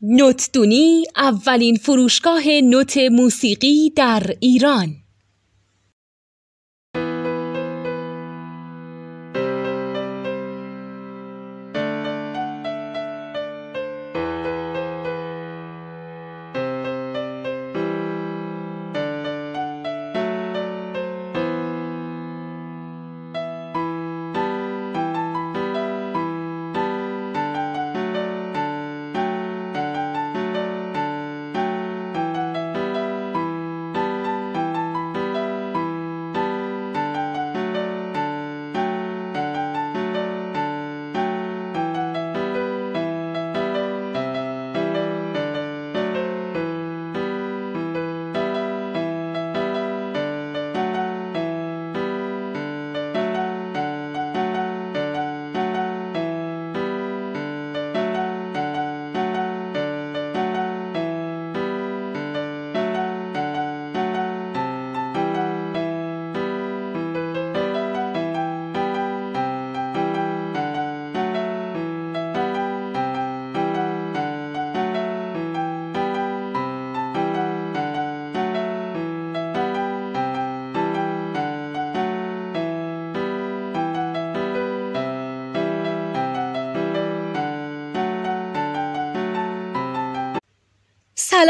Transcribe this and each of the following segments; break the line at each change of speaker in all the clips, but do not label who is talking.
نوتدونی اولین فروشگاه نوت موسیقی در ایران.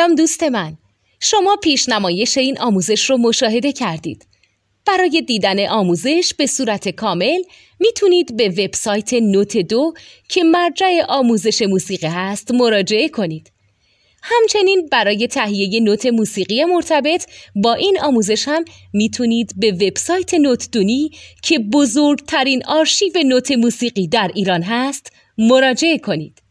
سلام دوست من، شما پیشنمایش این آموزش رو مشاهده کردید. برای دیدن آموزش به صورت کامل میتونید به وبسایت نوت 2 که مرجع آموزش موسیقی هست مراجعه کنید. همچنین برای تهیه نوت موسیقی مرتبط با این آموزش هم میتونید به وبسایت نوتدونی که بزرگترین آرشیو نوت موسیقی در ایران هست مراجعه کنید.